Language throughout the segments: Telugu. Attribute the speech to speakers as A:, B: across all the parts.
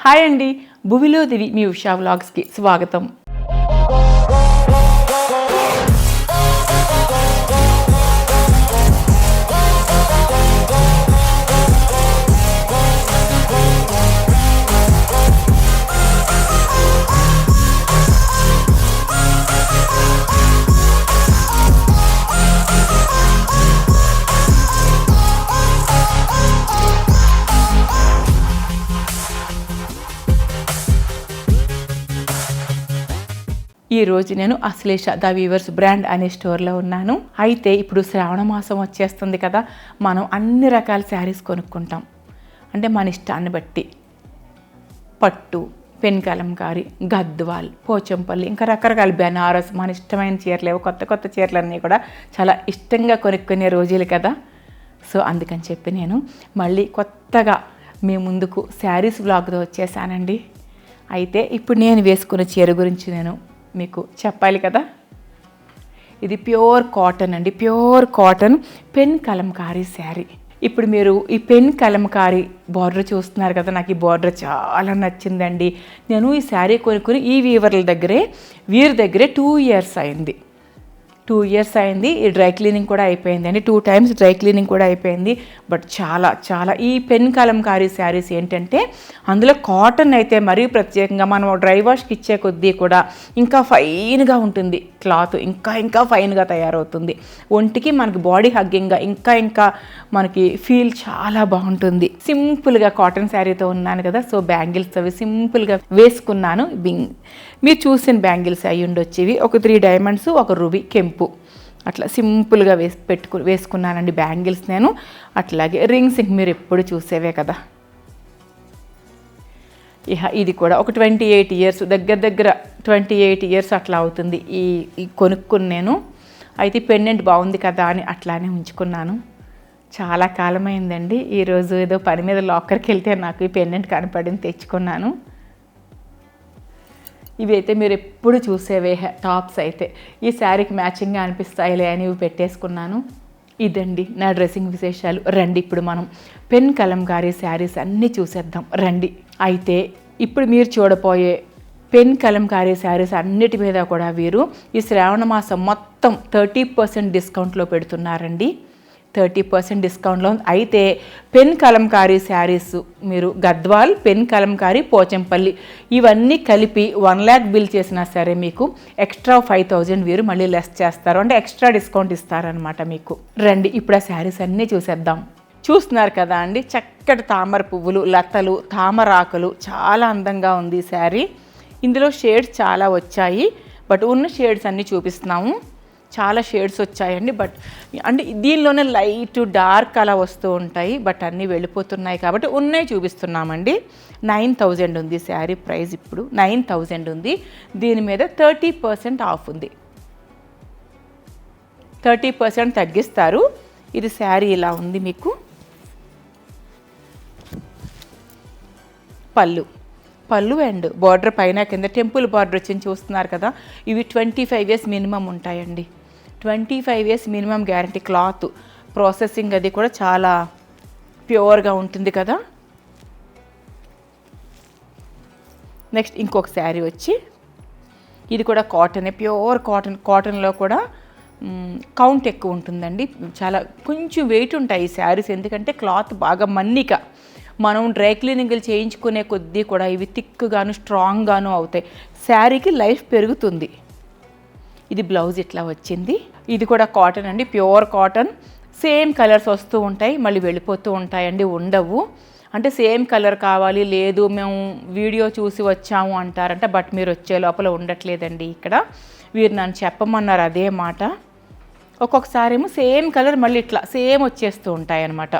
A: హాయ్ అండి, భువిలో దివి మీ ఉషా వ్లాగ్స్కి స్వాగతం. ఈరోజు నేను అశ్లేష ద వీవర్స్ బ్రాండ్ అనే స్టోర్లో ఉన్నాను. అయితే ఇప్పుడు శ్రావణ మాసం వచ్చేస్తుంది కదా, మనం అన్ని రకాల శారీస్ కొనుక్కుంటాం. అంటే మన ఇష్టాన్ని బట్టి పట్టు, పెన్ కలంకారీ, గద్వాల్, పోచంపల్లి, ఇంకా రకరకాల బెనారస్, మన ఇష్టమైన చీరలు, కొత్త కొత్త చీరలన్నీ కూడా చాలా ఇష్టంగా కొనుక్కునే రోజులు కదా. సో అందుకని చెప్పి నేను మళ్ళీ కొత్తగా మీ ముందుకు శారీస్ వ్లాగ్తో వచ్చేసానండి. అయితే ఇప్పుడు నేను వేసుకున్న చీర గురించి నేను మీకు చెప్పాలి కదా. ఇది ప్యూర్ కాటన్ అండి, pure cotton pen Kalamkari sari. ఇప్పుడు మీరు ఈ పెన్ కలంకారీ బార్డర్ చూస్తున్నారు కదా, నాకు ఈ బార్డర్ చాలా నచ్చిందండి. నేను ఈ శారీ కొనుక్కొని ఈ వీరి దగ్గరే 2 years అయింది. 2 years అయింది. ఈ డ్రై క్లీనింగ్ కూడా అయిపోయిందండి, 2 times డ్రై క్లీనింగ్ కూడా అయిపోయింది. బట్ చాలా చాలా ఈ పెన్ కలంకారీ శారీస్ ఏంటంటే అందులో కాటన్ అయితే మరీ ప్రత్యేకంగా మనం డ్రై వాష్కి ఇచ్చే కొద్దీ కూడా ఇంకా ఫైన్గా ఉంటుంది క్లాత్, ఇంకా ఫైన్గా తయారవుతుంది. ఒంటికి మనకి బాడీ హగ్గింగ్గా ఇంకా మనకి ఫీల్ చాలా బాగుంటుంది. సింపుల్గా కాటన్ శారీతో ఉన్నాను కదా, సో బ్యాంగిల్స్ అవి సింపుల్గా వేసుకున్నాను. మీరు చూసిన బ్యాంగిల్స్ అయ్యి ఉండొచ్చేవి, ఒక 3 diamonds, ఒక రూబీ, కెంపు, అట్లా సింపుల్గా వేసుకున్నానండి బ్యాంగిల్స్ నేను. అట్లాగే రింగ్స్ మీరు ఎప్పుడు చూసేవే కదా. ఇది కూడా ఒక 28 years, దగ్గర 28 years అట్లా అవుతుంది ఈ కొనుక్కుని నేను. అయితే పెండెంట్ బాగుంది కదా అని అట్లానే ఉంచుకున్నాను. చాలా కాలమైందండి. ఈరోజు ఏదో పని మీద లాకర్కి వెళ్తే నాకు ఈ పెండెంట్ కనపడింది, తెచ్చుకున్నాను. ఇవి అయితే మీరు ఎప్పుడు చూసేవే టాప్స్ అయితే ఈ శారీకి మ్యాచింగ్గా అనిపిస్తాయిలే అని ఇవి పెట్టేసుకున్నాను. ఇదండి నా డ్రెస్సింగ్ విశేషాలు. రండి ఇప్పుడు మనం పెన్ కలంకారీ శారీస్ అన్నీ చూసేద్దాం రండి. అయితే ఇప్పుడు మీరు చూడబోయే పెన్ కలంకారీ శారీస్ అన్నిటి మీద కూడా వీరు ఈ శ్రావణ మాసం మొత్తం 30% డిస్కౌంట్లో పెడుతున్నారండి. 30% డిస్కౌంట్లో. అయితే పెన్ కలంకారీ శారీస్ మీరు గద్వాల్, పెన్ కలంకారీ, పోచంపల్లి ఇవన్నీ కలిపి 1 lakh బిల్ చేసినా సరే మీకు ఎక్స్ట్రా 5,000 వీరు మళ్ళీ లెస్ చేస్తారు, అంటే ఎక్స్ట్రా డిస్కౌంట్ ఇస్తారనమాట మీకు. రండి ఇప్పుడు ఆ శారీస్ అన్నీ చూసేద్దాం. చూస్తున్నారు కదా అండి, చక్కటి తామర పువ్వులు, లతలు, తామరాకులు, చాలా అందంగా ఉంది ఈ శారీ. ఇందులో షేడ్స్ చాలా వచ్చాయి, బట్ ఉన్న షేడ్స్ అన్నీ చూపిస్తున్నాము. చాలా షేడ్స్ వచ్చాయండి, బట్ అంటే దీనిలోనే లైట్ డార్క్ అలా వస్తూ ఉంటాయి, బట్ అన్నీ వెళ్ళిపోతున్నాయి కాబట్టి ఉన్నాయి చూపిస్తున్నామండి. 9,000 ఉంది శారీ ప్రైస్, ఇప్పుడు 9,000 ఉంది. దీని మీద 30% ఆఫ్ ఉంది, 30% తగ్గిస్తారు. ఇది శారీ ఇలా ఉంది. మీకు పళ్ళు అండ్ బార్డర్ పైన కింద టెంపుల్ బార్డర్ వచ్చింది చూస్తున్నారు కదా. ఇవి 25 years మినిమం ఉంటాయండి, 25 years minimum guarantee. Cloth processing అది కూడా చాలా ప్యూర్గా ఉంటుంది కదా. నెక్స్ట్ ఇంకొక శారీ వచ్చి ఇది కూడా కాటనే, ప్యూర్ కాటన్లో కూడా కౌంట్ ఎక్కువ ఉంటుందండి. చాలా కొంచెం వెయిట్ ఉంటాయి ఈ శారీస్, ఎందుకంటే క్లాత్ బాగా మన్నిక. మనం డ్రై క్లీనింగ్లు చేయించుకునే కొద్దీ కూడా ఇవి థిక్గాను స్ట్రాంగ్గాను అవుతాయి, శారీకి లైఫ్ పెరుగుతుంది. ఇది బ్లౌజ్ ఇట్లా వచ్చింది. ఇది కూడా కాటన్ అండి, ప్యూర్ కాటన్. సేమ్ కలర్స్ వస్తూ ఉంటాయి, మళ్ళీ వెళ్ళిపోతూ ఉంటాయండి, ఉండవు. అంటే సేమ్ కలర్ కావాలి, లేదు మేము వీడియో చూసి వచ్చాము అంటారంట, బట్ మీరు వచ్చే లోపల ఉండట్లేదండి. ఇక్కడ వీరు నన్ను చెప్పమన్నారు అదే మాట. ఒక్కొక్కసారి ఏమో సేమ్ కలర్ మళ్ళీ ఇట్లా సేమ్ వచ్చేస్తూ ఉంటాయి అన్నమాట.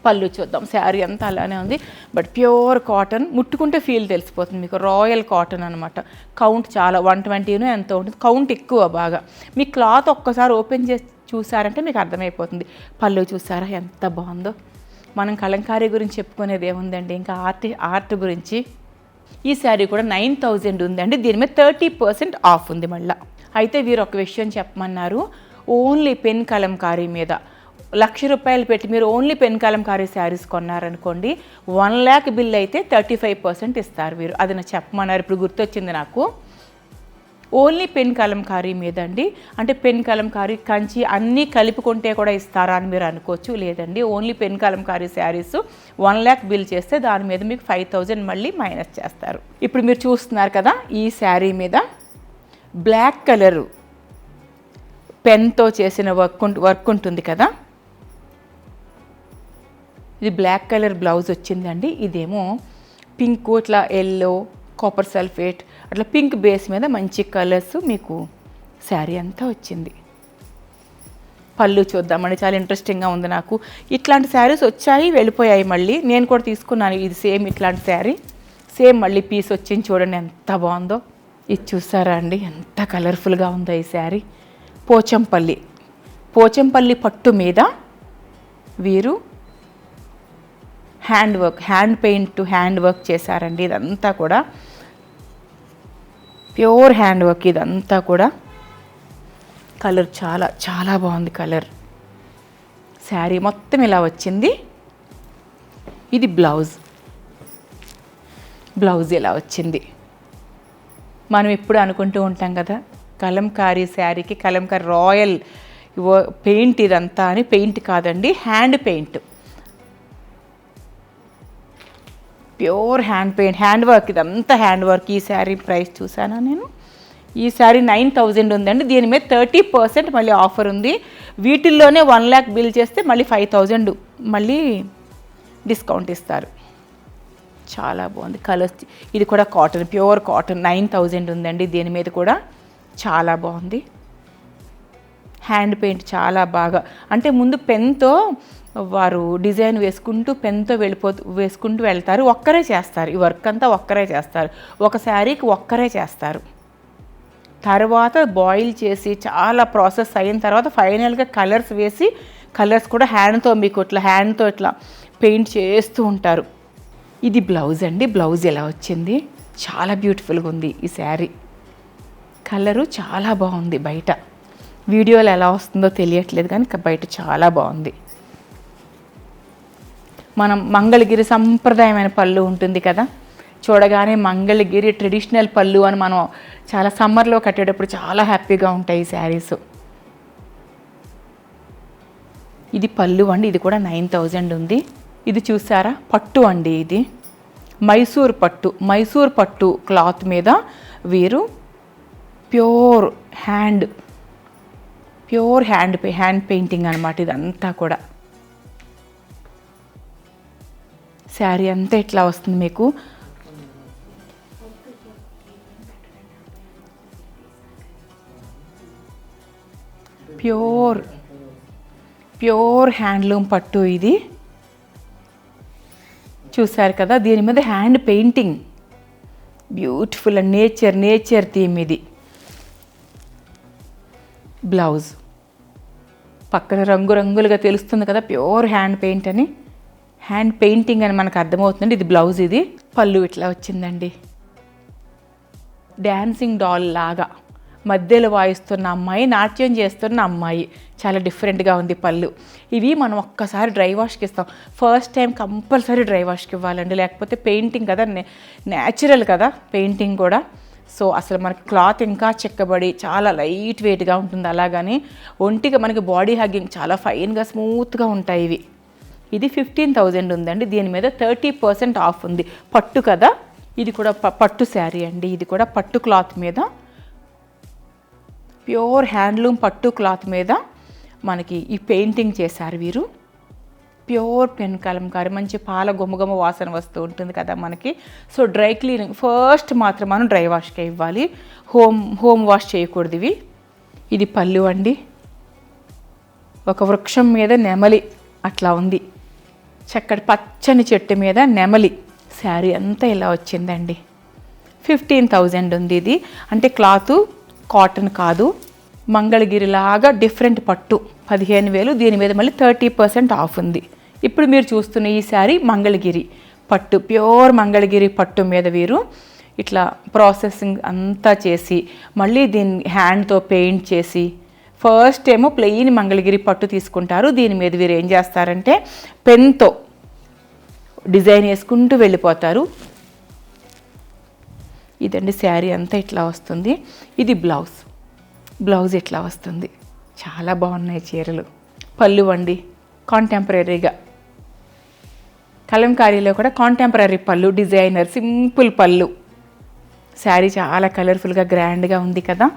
A: పళ్ళు చూద్దాం, శారీ అంతా అలానే ఉంది, బట్ ప్యూర్ కాటన్. ముట్టుకుంటే ఫీల్ తెలిసిపోతుంది మీకు, రాయల్ కాటన్ అనమాట. కౌంట్ చాలా 120 ఎంతో ఉంటుంది, కౌంట్ ఎక్కువ బాగా. మీ క్లాత్ ఒక్కసారి ఓపెన్ చేసి చూసారంటే మీకు అర్థమైపోతుంది. పళ్ళు చూసారా ఎంత బాగుందో. మనం కలంకారీ గురించి చెప్పుకునేది ఏముందండి, ఇంకా ఆర్ట్ గురించి. ఈ శారీ కూడా 9,000 ఉందండి, దీని మీద 30% ఆఫ్ ఉంది మళ్ళీ. అయితే వీరు ఒక విషయం చెప్పమన్నారు, ఓన్లీ పెన్ కలంకారీ మీద ₹1,00,000 పెట్టి మీరు ఓన్లీ పెన్ కలంకారీ శారీస్ కొన్నారనుకోండి, 1,00,000 బిల్ అయితే 35% ఇస్తారు వీరు. అది నాకు చెప్పమన్నారు, ఇప్పుడు గుర్తొచ్చింది నాకు. ఓన్లీ పెన్ కలంకారీ మీద అండి. అంటే పెన్ కలంకారీ, కంచి అన్నీ కలుపుకుంటే కూడా ఇస్తారా అని మీరు అనుకోవచ్చు. లేదండి, only pen kalamkari saris 1,00,000 bill చేస్తే దాని మీద మీకు 5,000 మళ్ళీ మైనస్ చేస్తారు. ఇప్పుడు మీరు చూస్తున్నారు కదా, ఈ శారీ మీద బ్లాక్ కలరు పెన్తో చేసిన వర్క్ ఉంటుంది కదా, ఇది బ్లాక్ కలర్ బ్లౌజ్ వచ్చిందండి. ఇదేమో పింక్, ఇట్లా ఎల్లో, కాపర్ సల్ఫేట్ అట్లా పింక్ బేస్ మీద మంచి కలర్స్ మీకు శారీ అంతా వచ్చింది. పళ్ళు చూద్దామండి, చాలా ఇంట్రెస్టింగ్గా ఉంది నాకు. ఇట్లాంటి శారీస్ వచ్చాయి, వెళ్ళిపోయాయి. మళ్ళీ నేను కూడా తీసుకున్నాను ఇది సేమ్ ఇట్లాంటి శారీ, సేమ్ మళ్ళీ పీస్ వచ్చింది. చూడండి ఎంత బాగుందో. ఇది చూసారా అండి, ఎంత కలర్ఫుల్గా ఉందో ఈ శారీ. పోచంపల్లి పట్టు మీద వీరు హ్యాండ్ పెయింట్ హ్యాండ్ వర్క్ చేశారండి. ఇదంతా కూడా ప్యూర్ హ్యాండ్ వర్క్. ఇదంతా కూడా కలర్ చాలా చాలా బాగుంది కలర్. శారీ మొత్తం ఇలా వచ్చింది. ఇది బ్లౌజ్ ఇలా వచ్చింది. మనం ఎప్పుడు అనుకుంటూ ఉంటాం కదా, కలంకారీ శారీకి కలంకారీ రాయల్ పెయింట్ ఇదంతా అని. పెయింట్ కాదండి, hand paint, pure hand paint, hand work. ఇదంతా హ్యాండ్ వర్క్. ఈ శారీ ప్రైస్ చూసానా నేను, ఈ శారీ 9,000 ఉందండి. దీని మీద 30% మళ్ళీ ఆఫర్ ఉంది. వీటిల్లోనే 1,00,000 బిల్ చేస్తే మళ్ళీ 5,000 మళ్ళీ డిస్కౌంట్ ఇస్తారు. చాలా బాగుంది కలర్స్. ఇది కూడా కాటన్, ప్యూర్ కాటన్. 9,000 ఉందండి. దీని మీద కూడా చాలా బాగుంది. హ్యాండ్ పెయింట్ చాలా బాగా, అంటే ముందు పెన్తో వారు డిజైన్ పెన్తో వేసుకుంటూ వెళ్తారు. ఒక్కరే చేస్తారు ఈ వర్క్ అంతా, ఒక్కరే చేస్తారు. ఒక శారీకి ఒక్కరే చేస్తారు. తర్వాత బాయిల్ చేసి చాలా ప్రాసెస్ అయిన తర్వాత ఫైనల్గా కలర్స్ వేసి, కలర్స్ కూడా హ్యాండ్తో ఇట్లా పెయింట్ చేస్తూ ఉంటారు. ఇది బ్లౌజ్ అండి. బ్లౌజ్ ఎలా వచ్చింది, చాలా బ్యూటిఫుల్గా ఉంది ఈ శారీ. కలరు చాలా బాగుంది. బయట వీడియోలో ఎలా వస్తుందో తెలియట్లేదు కానీ బయట చాలా బాగుంది. మనం మంగళగిరి సంప్రదాయమైన పళ్ళు ఉంటుంది కదా, చూడగానే మంగళగిరి ట్రెడిషనల్ పళ్ళు అని మనం చాలా సమ్మర్లో కట్టేటప్పుడు చాలా హ్యాపీగా ఉంటాయి ఈ శారీస్. ఇది పళ్ళు అండి. ఇది కూడా 9,000 ఉంది. ఇది చూసారా, పట్టు అండి. ఇది మైసూర్ పట్టు క్లాత్ మీద వీరు ప్యూర్ హ్యాండ్ పెయింటింగ్ అనమాట. ఇదంతా కూడా శారీ అంతా ఇట్లా వస్తుంది మీకు. ప్యూర్ హ్యాండ్లూమ్ పట్టు ఇది. చూసారు కదా, దీని మీద hand painting beautiful and nature theme. ఇది బ్లౌజ్ పక్కన రంగులుగా తెలుస్తుంది కదా, ప్యూర్ హ్యాండ్ పెయింటింగ్ అని మనకు అర్థమవుతుందండి. ఇది బ్లౌజ్. ఇది పళ్ళు ఇట్లా వచ్చిందండి. డ్యాన్సింగ్ డాల్ లాగా మధ్యలో వాయిస్తున్న అమ్మాయి, నాట్యం చేస్తున్న అమ్మాయి, చాలా డిఫరెంట్గా ఉంది పళ్ళు. ఇవి మనం ఒక్కసారి డ్రై వాష్కి ఇస్తాం. ఫస్ట్ టైం కంపల్సరీ డ్రై వాష్కి ఇవ్వాలండి, లేకపోతే పెయింటింగ్ కదా, న్యాచురల్ కదా పెయింటింగ్ కూడా. సో అసలు మనకి క్లాత్ ఇంకా చెక్కబడి చాలా లైట్ వెయిట్గా ఉంటుంది. అలాగని ఒంటిగా మనకి బాడీ హగ్గింగ్ చాలా ఫైన్గా స్మూత్గా ఉంటాయి ఇవి. ఇది 15,000 ఉందండి. దీని మీద 30% ఆఫ్ ఉంది. పట్టు కదా, ఇది కూడా పట్టు శారీ అండి. ఇది కూడా పట్టు క్లాత్ మీద, ప్యూర్ హ్యాండ్లూమ్ పట్టు క్లాత్ మీద మనకి ఈ పెయింటింగ్ చేశారు వీరు. ప్యూర్ పెన్ కలంకారీ, మంచి పాల గుమగుమ వాసన వస్తూ ఉంటుంది కదా మనకి. సో డ్రై క్లీనింగ్ ఫస్ట్ మాత్రం మనం డ్రై వాష్కే ఇవ్వాలి, హోమ్ వాష్ చేయకూడదు ఇవి. ఇది పళ్ళు అండి. ఒక వృక్షం మీద నెమలి అట్లా ఉంది, చక్కటి పచ్చని చెట్టు మీద నెమలి. శారీ అంతా ఇలా వచ్చిందండి. 15,000 ఉంది ఇది. అంటే క్లాతు కాటన్ కాదు, మంగళగిరిలాగా డిఫరెంట్ పట్టు. 15,000. దీని మీద మళ్ళీ 30% ఆఫ్ ఉంది. ఇప్పుడు మీరు చూస్తున్న ఈ శారీ మంగళగిరి పట్టు, ప్యూర్ మంగళగిరి పట్టు మీద వీరు ఇట్లా ప్రాసెసింగ్ అంతా చేసి మళ్ళీ దీన్ని హ్యాండ్తో పెయింట్ చేసి ఫస్ట్ ఏమో ప్లెయిన్ మంగళగిరి పట్టు తీసుకుంటారు. దీని మీద వీరు ఏం చేస్తారంటే పెన్తో డిజైన్ వేసుకుంటూ వెళ్ళిపోతారు. ఇదండి శారీ అంతా ఇట్లా వస్తుంది. ఇది బ్లౌజ్ ఇట్లా వస్తుంది. చాలా బాగున్నాయి చీరలు. పళ్ళు అండి కాంటెంపరీగా, కలంకారీలో కూడా కాంటెంపరీ పళ్ళు, డిజైనర్ సింపుల్ పళ్ళు. శారీ చాలా కలర్ఫుల్గా గ్రాండ్గా ఉంది కదా.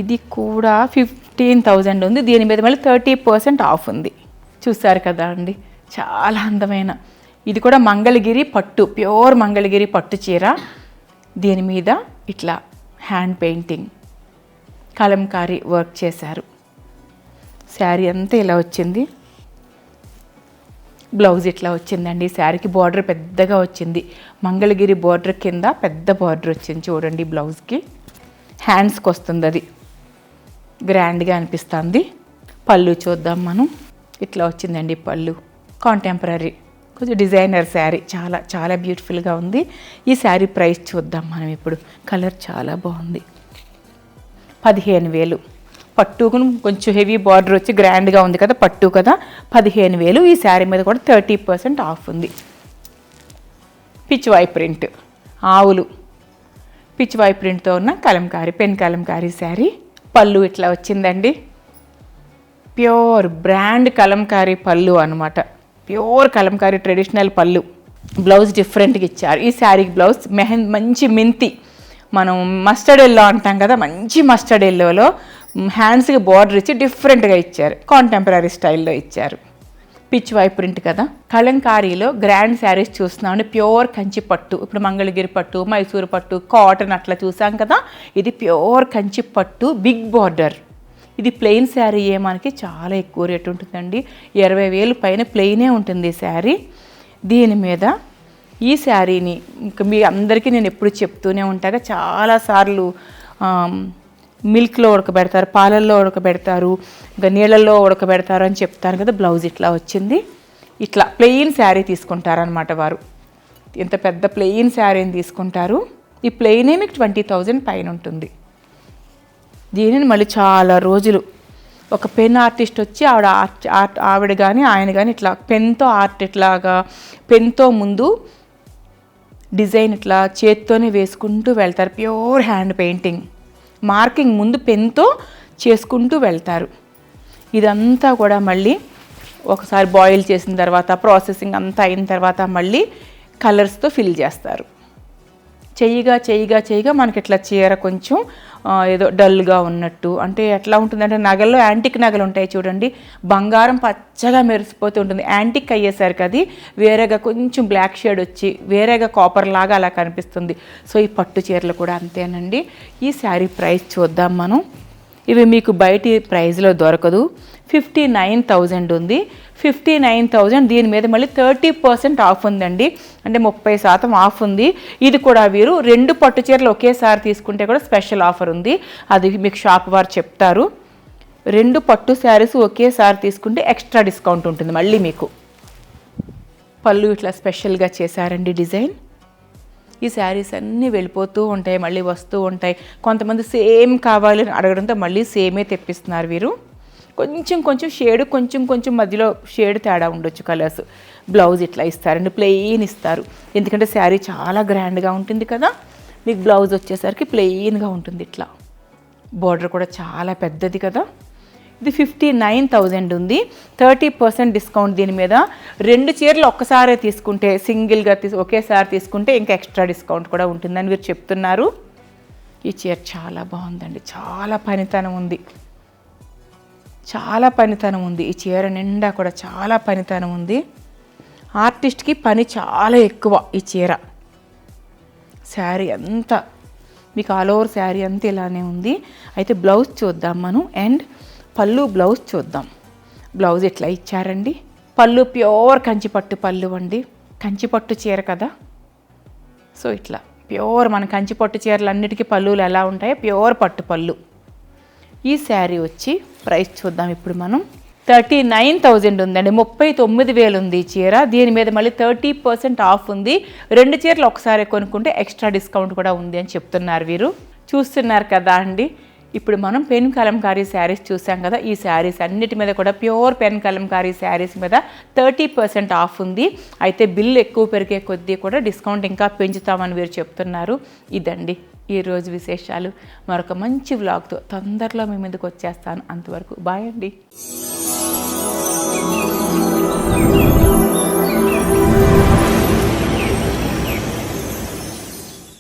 A: ఇది కూడా 15,000 ఉంది. దీని మీద మళ్ళీ 30% ఆఫ్ ఉంది. చూసారు కదా అండి, చాలా అందమైన, ఇది కూడా మంగళగిరి పట్టు, ప్యూర్ మంగళగిరి పట్టు చీర. దీని మీద ఇట్లా హ్యాండ్ పెయింటింగ్, కలంకారీ వర్క్ చేశారు. శారీ అంతా ఇలా వచ్చింది. బ్లౌజ్ ఇట్లా వచ్చిందండి. శారీకి బార్డర్ పెద్దగా వచ్చింది. మంగళగిరి బార్డర్ కింద పెద్ద బార్డర్ వచ్చింది చూడండి. బ్లౌజ్కి హ్యాండ్స్కి వస్తుంది, అది గ్రాండ్గా అనిపిస్తుంది. పళ్ళు చూద్దాం మనం. ఇట్లా వచ్చిందండి పళ్ళు. కాంటెంపరీ కొంచెం డిజైనర్ శారీ, చాలా చాలా బ్యూటిఫుల్గా ఉంది. ఈ శారీ ప్రైస్ చూద్దాం మనం ఇప్పుడు. కలర్ చాలా బాగుంది. 15,000. పట్టుకు కొంచెం హెవీ బార్డర్ వచ్చి గ్రాండ్గా ఉంది కదా, పట్టు కదా. 15,000. ఈ శారీ మీద కూడా 30% ఆఫ్ ఉంది. పిచ్వాయ్ ప్రింట్, ఆవులు పిచ్వాయ్ ప్రింట్తో ఉన్న కలంకారీ, పెన్ కలంకారీ శారీ. పళ్ళు ఇట్లా వచ్చిందండి. ప్యూర్ బ్రాండ్ కలంకారీ పళ్ళు అనమాట. ప్యూర్ కలంకారీ ట్రెడిషనల్ పళ్ళు. బ్లౌజ్ డిఫరెంట్గా ఇచ్చారు. ఈ శారీకి బ్లౌజ్ మంచి మెంతి, మనం మస్టర్డ్ ఎల్లో అంటాం కదా, మంచి మస్టర్డ్ ఎల్లోలో హ్యాండ్స్కి బార్డర్ ఇచ్చి డిఫరెంట్గా ఇచ్చారు. కాంటెంపరీ స్టైల్లో ఇచ్చారు. పిచ్వాయ్ ప్రింట్ కదా. కలంకారీలో గ్రాండ్ శారీస్ చూస్తున్నామండి. ప్యూర్ కంచి పట్టు, ఇప్పుడు మంగళగిరి పట్టు, మైసూరు పట్టు, కాటన్ అట్లా చూసాం కదా. ఇది ప్యూర్ కంచి పట్టు, బిగ్ బార్డర్. ఇది ప్లెయిన్ శారీ మనకి చాలా ఎక్కువ రేట్ ఉంటుందండి. 20,000 పైన ప్లెయినే ఉంటుంది ఈ శారీ. దీని మీద ఈ శారీని ఇంకా మీ అందరికీ నేను ఎప్పుడు చెప్తూనే ఉంటాగా, చాలాసార్లు మిల్క్లో ఉడకబెడతారు, పాలల్లో ఉడకబెడతారు, ఇంకా నీళ్ళల్లో ఉడకబెడతారు అని చెప్తారు కదా. బ్లౌజ్ ఇట్లా వచ్చింది. ఇట్లా ప్లెయిన్ శారీ తీసుకుంటారనమాట వారు. ఇంత పెద్ద ప్లెయిన్ శారీని తీసుకుంటారు. ఈ ప్లెయినే మీకు 20,000 పైన ఉంటుంది. దీనిని మళ్ళీ చాలా రోజులు ఒక పెన్ ఆర్టిస్ట్ వచ్చి ఆవిడ కానీ ఆయన కానీ ఇట్లా పెన్తో ఆర్ట్, ఇట్లాగా పెన్తో ముందు డిజైన్ ఇట్లా చేత్తోనే వేసుకుంటూ వెళ్తారు. ప్యూర్ హ్యాండ్ పెయింటింగ్, మార్కింగ్ ముందు పెన్తో చేసుకుంటూ వెళ్తారు. ఇదంతా కూడా మళ్ళీ ఒకసారి బాయిల్ చేసిన తర్వాత, ప్రాసెసింగ్ అంతా అయిన తర్వాత మళ్ళీ కలర్స్తో ఫిల్ చేస్తారు. చెయ్యిగా మనకి ఇట్లా చీర కొంచెం ఏదో డల్గా ఉన్నట్టు, అంటే ఎట్లా ఉంటుందంటే నగల్లో యాంటిక్ నగలు ఉంటాయి చూడండి, బంగారం పచ్చగా మెరిసిపోతూ ఉంటుంది. యాంటిక్ అయ్యేసరికి అది వేరేగా కొంచెం బ్లాక్ షేడ్ వచ్చి వేరేగా కాపర్ లాగా అలా కనిపిస్తుంది. సో ఈ పట్టు చీరలు కూడా అంతేనండి. ఈ శారీ ప్రైస్ చూద్దాం మనం. ఇవి మీకు బయటి ప్రైస్లో దొరకదు. 59,000 ఉంది. 59,000. దీని మీద మళ్ళీ 30% ఆఫ్ ఉందండి, అంటే 30% ఆఫ్ ఉంది. ఇది కూడా వీరు 2 పట్టు చీరలు ఒకేసారి తీసుకుంటే కూడా స్పెషల్ ఆఫర్ ఉంది. అది మీకు షాప్ వారు చెప్తారు. 2 పట్టు శారీస్ ఒకేసారి తీసుకుంటే ఎక్స్ట్రా డిస్కౌంట్ ఉంటుంది మళ్ళీ మీకు. పళ్ళు ఇట్లా స్పెషల్గా చేశారండి డిజైన్. ఈ శారీస్ అన్నీ వెళ్ళిపోతూ ఉంటాయి, మళ్ళీ వస్తూ ఉంటాయి. కొంతమంది సేమ్ కావాలని అడగడంతో మళ్ళీ సేమే తెప్పిస్తున్నారు వీరు. కొంచెం షేడ్ కొంచెం మధ్యలో షేడ్ తేడా ఉండొచ్చు కలర్స్. బ్లౌజ్ ఇట్లా ఇస్తారండి, ప్లెయిన్ ఇస్తారు. ఎందుకంటే శారీ చాలా గ్రాండ్గా ఉంటుంది కదా. మీకు బ్లౌజ్ వచ్చేసరికి ప్లెయిన్గా ఉంటుంది. ఇట్లా బార్డర్ కూడా చాలా పెద్దది కదా. ఇది 59,000 ఉంది. 30% డిస్కౌంట్ దీని మీద. 2 చీరలు ఒక్కసారే తీసుకుంటే, సింగిల్గా ఒకేసారి తీసుకుంటే ఇంకా ఎక్స్ట్రా డిస్కౌంట్ కూడా ఉంటుందని మీరు చెప్తున్నారు. ఈ చీర చాలా బాగుందండి, చాలా పనితనం ఉంది, చాలా పనితనం ఉంది. ఈ చీర నిండా కూడా చాలా పనితనం ఉంది. ఆర్టిస్ట్కి పని చాలా ఎక్కువ. ఈ చీర శారీ అంతా మీకు ఆల్ ఓవర్ శారీ అంతా ఇలానే ఉంది. అయితే బ్లౌజ్ చూద్దాం మనం. అండ్ పళ్ళు బ్లౌజ్ చూద్దాం. బ్లౌజ్ ఇట్లా ఇచ్చారండి. పళ్ళు ప్యూర్ కంచిపట్టు పళ్ళు అండి. కంచిపట్టు చీర కదా, సో ఇట్లా ప్యూర్ మన కంచిపట్టు చీరలు అన్నిటికీ పళ్ళులు ఎలా ఉంటాయో ప్యూర్ పట్టు పళ్ళు. ఈ శారీ వచ్చి ప్రైస్ చూద్దాం ఇప్పుడు మనం. 39,000 ఉందండి. 39,000 ఉంది ఈ చీర. దీని మీద మళ్ళీ 30% ఆఫ్ ఉంది. 2 చీరలు ఒకసారి కొనుక్కుంటే ఎక్స్ట్రా డిస్కౌంట్ కూడా ఉంది అని చెప్తున్నారు వీరు. చూస్తున్నారు కదా అండి, ఇప్పుడు మనం పెన్ కలంకారీ శారీస్ చూసాం కదా, ఈ శారీస్ అన్నిటి మీద కూడా ప్యూర్ పెన్ కలంకారీ శారీస్ మీద 30% ఆఫ్ ఉంది. అయితే బిల్లు ఎక్కువ పెరిగే కొద్దీ కూడా డిస్కౌంట్ ఇంకా పెంచుతామని వీరు చెప్తున్నారు. ఇదండి ఈరోజు విశేషాలు. మరొక మంచి వ్లాగ్తో తొందరలో మీ ముందుకు వచ్చేస్తాను. అంతవరకు బాయ్ అండి.